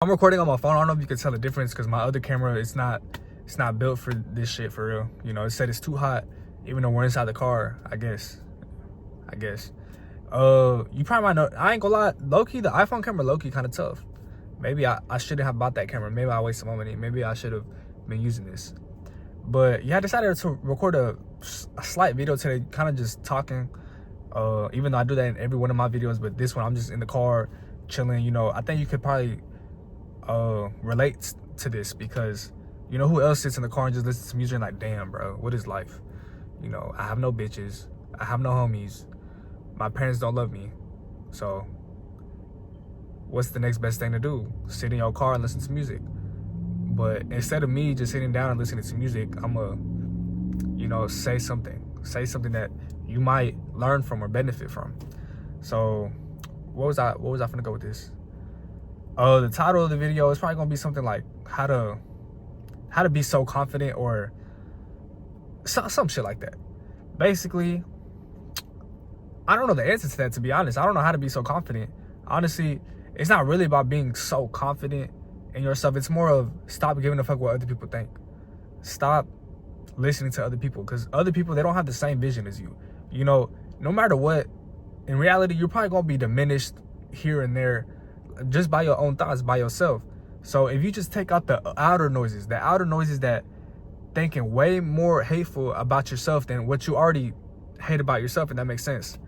I'm recording on my phone. I don't know if you can tell the difference because my other camera, it's not built for this shit for real. You know, it said it's too hot, even though we're inside the car. I guess. You probably might know. I ain't gonna lie. Low-key, the iPhone camera low-key kind of tough. Maybe I shouldn't have bought that camera. Maybe I wasted my money. Maybe I should have been using this. But yeah, I decided to record a slight video today, kind of just talking. Even though I do that in every one of my videos, but this one I'm just in the car chilling. You know, I think you could probably relate to this because you know who else sits in the car and just listens to music and like, damn, bro, what is life? You know, I have no bitches, I have no homies, my parents don't love me, so what's the next best thing to do? Sit in your car and listen to music. But instead of me just sitting down and listening to music, I'ma, you know, say something that you might learn from or benefit from. So what was I finna go with this? The title of the video is probably gonna be something like how to be so confident, or some shit like that. Basically, I don't know the answer to that, to be honest. I don't know how to be so confident. Honestly, it's not really about being so confident in yourself. It's more of stop giving a fuck what other people think. Stop listening to other people, because other people, they don't have the same vision as you. You know, no matter what, in reality, you're probably gonna be diminished here and there just by your own thoughts, by yourself. So if you just take out the outer noises that thinking way more hateful about yourself than what you already hate about yourself, and that makes sense.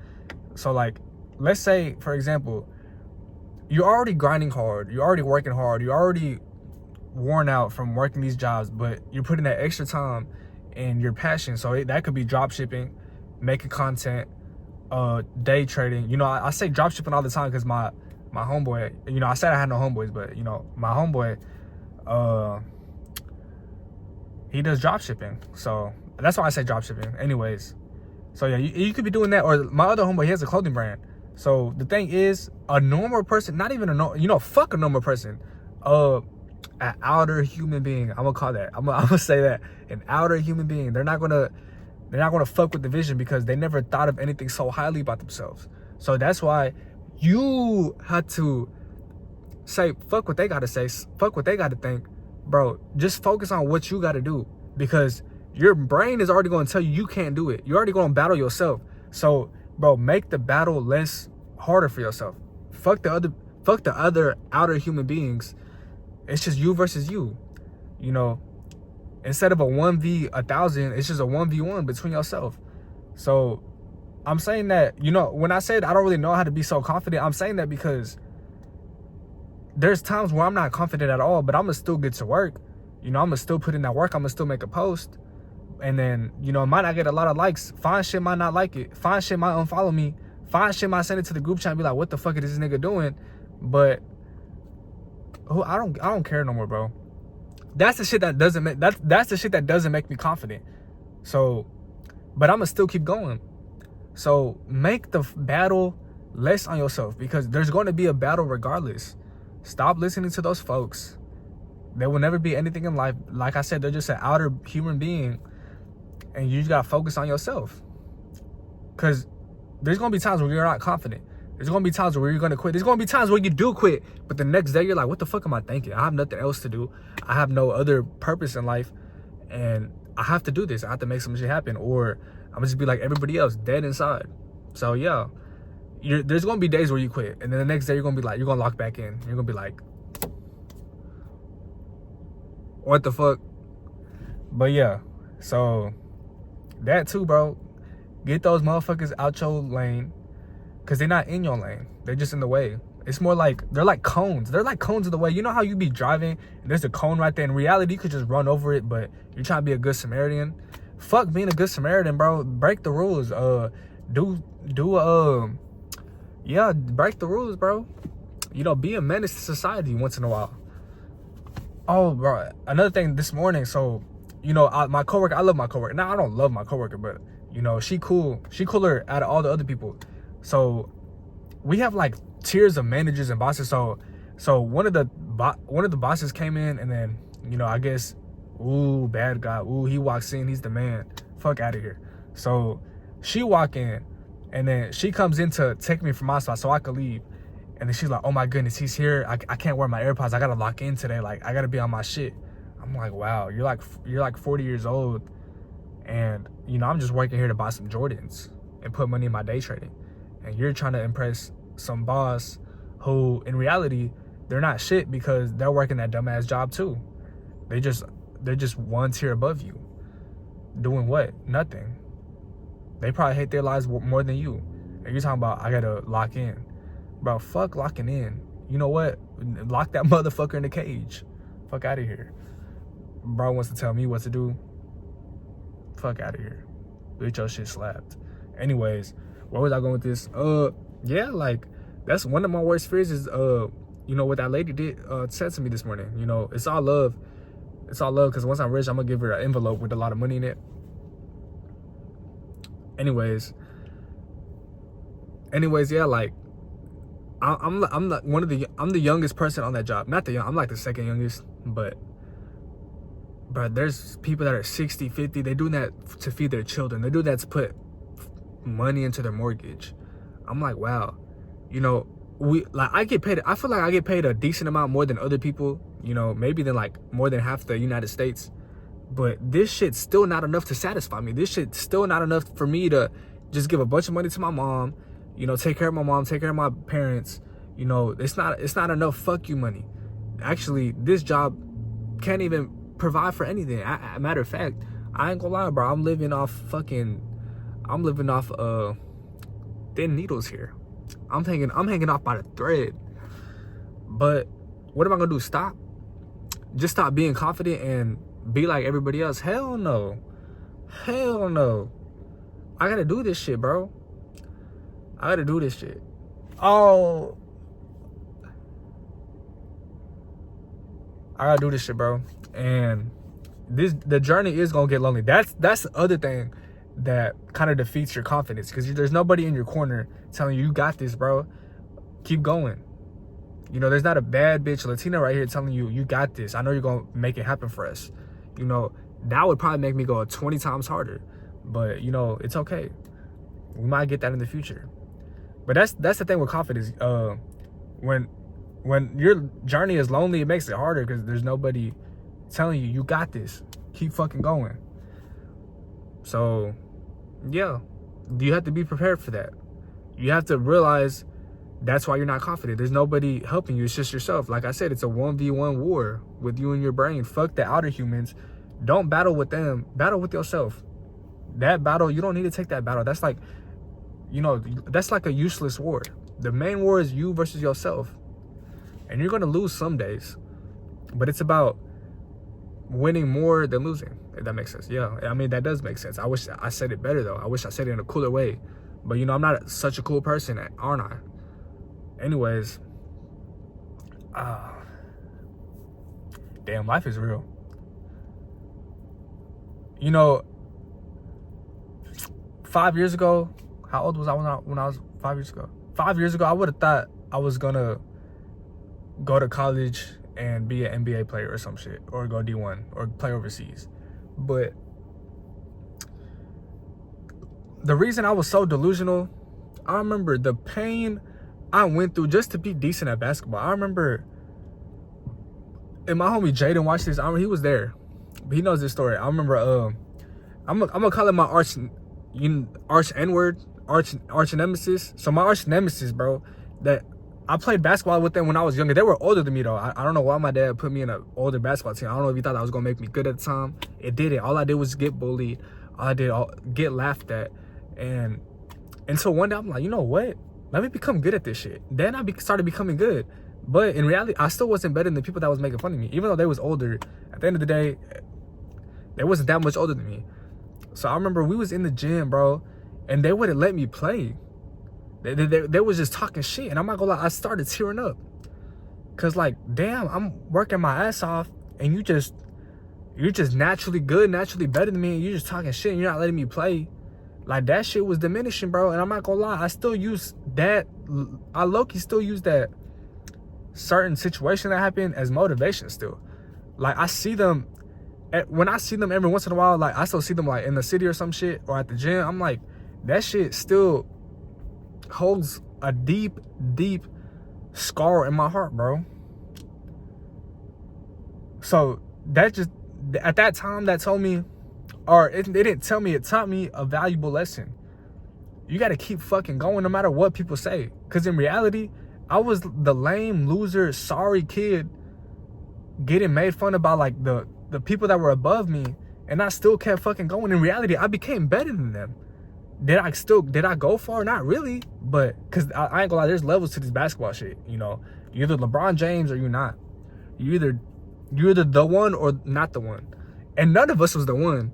So like, let's say, for example, you're already grinding hard, you're already working hard, you're already worn out from working these jobs, but you're putting that extra time in your passion. So that could be drop shipping, making content, day trading. You know, I say drop shipping all the time because my homeboy, you know, I said I had no homeboys, but you know, my homeboy, he does drop shipping, so that's why I say drop shipping. Anyways, so yeah, you could be doing that. Or my other homeboy, he has a clothing brand. So the thing is, a normal person, not even fuck a normal person, an outer human being, I'm gonna call that, I'm gonna say that, an outer human being, they're not gonna fuck with the vision because they never thought of anything so highly about themselves. So that's why you had to say, fuck what they gotta say, fuck what they gotta think, bro. Just focus on what you gotta do, because your brain is already gonna tell you can't do it. You're already gonna battle yourself. So, bro, make the battle less harder for yourself. Fuck the other outer human beings. It's just you versus you. You know, instead of a 1v1000, it's just a 1v1 between yourself. So I'm saying that, you know, when I said I don't really know how to be so confident, I'm saying that because there's times where I'm not confident at all, but I'm gonna still get to work. You know, I'm gonna still put in that work. I'm gonna still make a post. And then, you know, it might not get a lot of likes. Fine shit might not like it. Fine shit might unfollow me. Fine shit might send it to the group chat and be like, what the fuck is this nigga doing? But I don't care no more, bro. That's the shit that doesn't make that's the shit that doesn't make me confident. So, but I'm gonna still keep going. So make the battle less on yourself, because there's going to be a battle regardless. Stop listening to those folks. There will never be anything in life. Like I said, they're just an outer human being, and you just gotta focus on yourself. Because there's gonna be times where you're not confident. There's gonna be times where you're gonna quit. There's gonna be times where you do quit, but the next day you're like, what the fuck am I thinking? I have nothing else to do. I have no other purpose in life, and I have to do this. I have to make some shit happen, or I'm gonna just be like everybody else, dead inside. So yeah, there's gonna be days where you quit, and then the next day you're gonna be like, you're gonna lock back in. You're gonna be like, what the fuck? But yeah, so that too, bro. Get those motherfuckers out your lane, because they're not in your lane. They're just in the way. It's more like, they're like cones. They're like cones in the way. You know how you be driving and there's a cone right there? In reality, you could just run over it, but you're trying to be a good Samaritan. Fuck being a good Samaritan, bro. Break the rules. Yeah, break the rules, bro. You know, be a menace to society once in a while. Oh, bro, another thing this morning. So, you know, my coworker, I love my coworker. Now, I don't love my coworker, but you know, she cool. She cooler out of all the other people. So we have like tiers of managers and bosses. So one of the bosses came in, and then, you know, I guess, ooh, bad guy. Ooh, he walks in, he's the man. Fuck out of here. So she walk in, and then she comes in to take me from my spot so I could leave. And then she's like, oh my goodness, he's here. I can't wear my AirPods. I gotta lock in today. Like, I gotta be on my shit. I'm like, wow, you're like 40 years old, and you know, I'm just working here to buy some Jordans and put money in my day trading, and you're trying to impress some boss who, in reality, they're not shit because they're working that dumbass job too. They're just one tier above you, doing what? Nothing. They probably hate their lives more than you. And you're talking about, I gotta lock in. Bro, fuck locking in. You know what? Lock that motherfucker in the cage. Fuck out of here. Bro wants to tell me what to do. Fuck out of here. Get your shit slapped. Anyways, where was I going with this? Yeah, like, that's one of my worst fears is, you know, what that lady said to me this morning. You know, it's all love. It's all love, because once I'm rich, I'm gonna give her an envelope with a lot of money in it. Anyways, yeah, like, I'm the youngest person on that job. Not the young, I'm like the second youngest, but there's people that are 60, 50. They do that to feed their children. They do that to put money into their mortgage. I'm like, wow, you know, I feel like I get paid a decent amount more than other people, you know, maybe than like more than half the United States. But this shit's still not enough to satisfy me. This shit's still not enough for me to just give a bunch of money to my mom, you know, take care of my mom, take care of my parents. You know, it's not enough fuck you money. Actually, this job can't even provide for anything. Matter of fact, I ain't gonna lie, bro. I'm living off thin needles here. I'm hanging off by the thread. But what am I gonna do? Stop? Just stop being confident and be like everybody else? Hell no. Hell no. I gotta do this shit, bro. I gotta do this shit. Oh, I gotta do this shit, bro. And the journey is gonna get lonely. That's the other thing that kind of defeats your confidence, because there's nobody in your corner telling you got this, bro. Keep going. You know, there's not a bad bitch Latina right here telling you got this. I know you're gonna make it happen for us. You know, that would probably make me go 20 times harder. But you know, it's okay. We might get that in the future. But that's the thing with confidence. When your journey is lonely, it makes it harder because there's nobody telling you got this. Keep fucking going. So, yeah, you have to be prepared for that. You have to realize that's why you're not confident. There's nobody helping you. It's just yourself. Like I said, it's a 1v1 war with you and your brain. Fuck the outer humans. Don't battle with them. Battle with yourself. That battle, you don't need to take that battle. That's like, you know, that's like a useless war. The main war is you versus yourself. And you're going to lose some days. But it's about winning more than losing, if that makes sense. Yeah, I mean, that does make sense. I wish I said it better, though. I wish I said it in a cooler way. But, you know, I'm not such a cool person, aren't I? Anyways. Damn, life is real. You know, 5 years ago, how old was I when I was 5 years ago? 5 years ago, I would have thought I was going to go to college and be an NBA player or some shit, or go D1 or play overseas. But the reason I was so delusional, I remember the pain I went through just to be decent at basketball. I remember, and my homie Jaden watched this. He was there. He knows this story. I remember, I'm gonna call it my arch N-word, arch nemesis. So my arch nemesis, bro, that I played basketball with them when I was younger. They were older than me, though. I don't know why my dad put me in an older basketball team. I don't know if he thought that was going to make me good at the time. It didn't. All I did was get bullied. All I did get laughed at. And so one day, I'm like, you know what? Let me become good at this shit. Then I started becoming good. But in reality, I still wasn't better than the people that was making fun of me. Even though they was older, at the end of the day, they wasn't that much older than me. So I remember we was in the gym, bro, and they wouldn't let me play. They was just talking shit, and I'm not gonna lie, I started tearing up. Cause like, damn, I'm working my ass off, and you're just naturally good, naturally better than me, and you're just talking shit, and you're not letting me play. Like, that shit was diminishing, bro. And I'm not gonna lie, I still use that. I low-key still use that certain situation that happened as motivation still. Like, I see them, when I see them every once in a while, like, I still see them like in the city or some shit, or at the gym. I'm like, that shit still holds a deep scar in my heart, bro. So that just, at that time, that told me, or it didn't tell me, it taught me a valuable lesson. You got to keep fucking going no matter what people say. Because in reality, I was the lame, loser, sorry kid getting made fun of by like the people that were above me, and I still kept fucking going. In reality, I became better than them. Did I go far? Not really, but because I ain't gonna lie, there's levels to this basketball shit. You know, you're either LeBron James or you're not. You're either the one or not the one, and none of us was the one.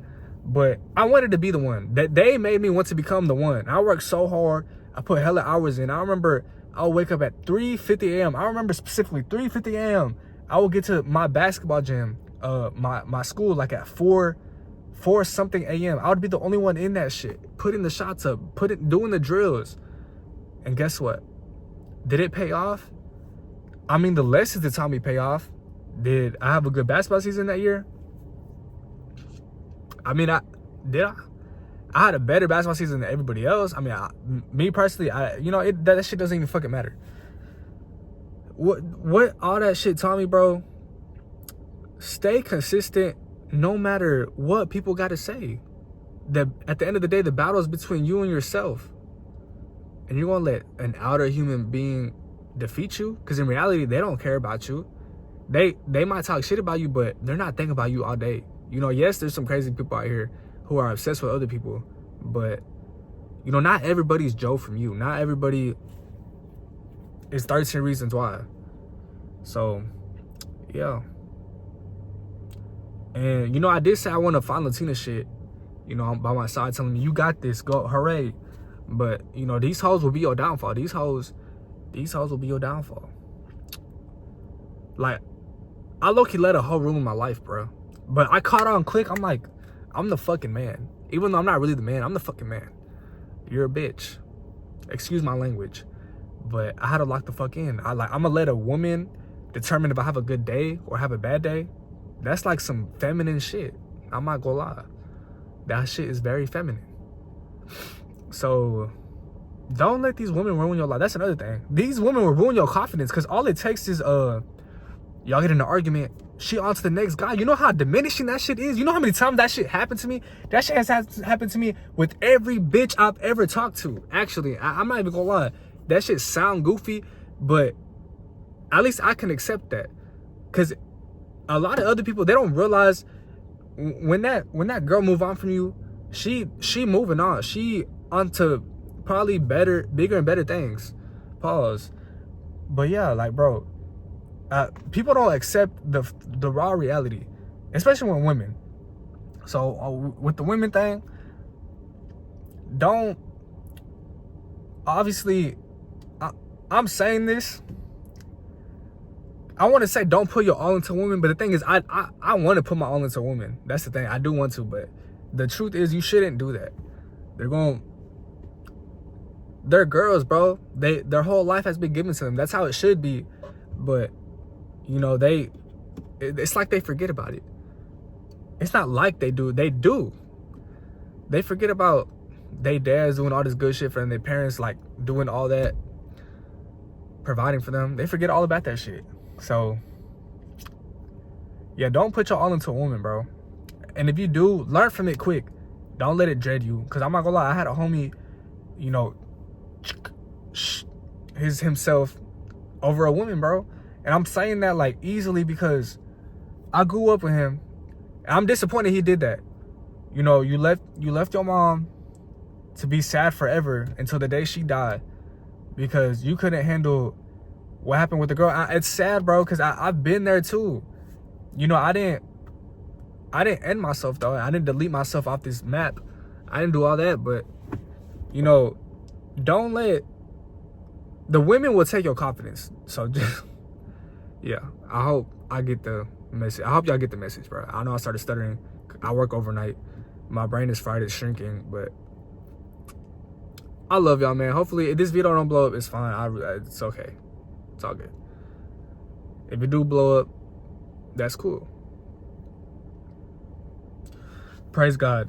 But I wanted to be the one. That they made me want to become the one. I worked so hard. I put hella hours in. I remember I would wake up at 3:50 a.m. I remember specifically 3:50 a.m. I would get to my basketball gym, my school, like at 4 something a.m. I would be the only one in that shit, putting the shots up, doing the drills. And guess what? Did it pay off? I mean, the lessons that taught me pay off. Did I have a good basketball season that year? I mean, I had a better basketball season than everybody else. I mean, me personally, that shit doesn't even fucking matter. What all that shit taught me, bro? Stay consistent no matter what people got to say. That at the end of the day, the battle is between you and yourself. And you're going to let an outer human being defeat you? Because in reality, they don't care about you. They might talk shit about you, but they're not thinking about you all day. You know, yes, there's some crazy people out here who are obsessed with other people, but, you know, not everybody's Joe from you. Not everybody is 13 Reasons Why. So, yeah. And, you know, I did say I want to find Latina shit, you know, by my side, telling me, you got this, go, hooray. But, you know, these hoes will be your downfall. These hoes will be your downfall. Like, I low-key led a whole room in my life, bro. But I caught on quick. I'm like, I'm the fucking man. Even though I'm not really the man, I'm the fucking man. You're a bitch. Excuse my language. But I had to lock the fuck in. I'm gonna let a woman determine if I have a good day or have a bad day. That's like some feminine shit. I'm not gonna lie. That shit is very feminine. So don't let these women ruin your life. That's another thing. These women will ruin your confidence, because all it takes is y'all get in an argument, she on to the next guy. You know how diminishing that shit is? You know how many times that shit happened to me? That shit has happened to me with every bitch I've ever talked to. Actually, I'm not even gonna lie. That shit sound goofy, but at least I can accept that. Because a lot of other people, they don't realize when that girl move on from you, she moving on. She onto probably bigger and better things. Pause. But yeah, like, bro, people don't accept the raw reality, especially when women. So with the women thing, don't, obviously, I'm saying this, I want to say don't put your all into women, but the thing is, I want to put my all into women. That's the thing, I do want to, but the truth is, you shouldn't do that. They're girls, bro. Their whole life has been given to them. That's how it should be. But, you know, it's like they forget about it. It's not like they do. They do. They forget about their dads doing all this good shit for them, their parents, like, doing all that, providing for them. They forget all about that shit. So, yeah, don't put your all into a woman, bro. And if you do, learn from it quick. Don't let it dread you. Because I'm not gonna lie, I had a homie, you know, himself over a woman, bro. And I'm saying that, like, easily because I grew up with him. And I'm disappointed he did that. You know, you left your mom to be sad forever until the day she died because you couldn't handle what happened with the girl. It's sad, bro, because I've been there too. You know, I didn't end myself, though. I didn't delete myself off this map. I didn't do all that, but, you know, don't let, the women will take your confidence. So just, yeah, I hope I get the message. I hope y'all get the message, bro. I know I started stuttering. I work overnight. My brain is fried, it's shrinking, but I love y'all, man. Hopefully, if this video don't blow up, it's fine. It's okay. It's all good. If it do blow up, that's cool. Praise God.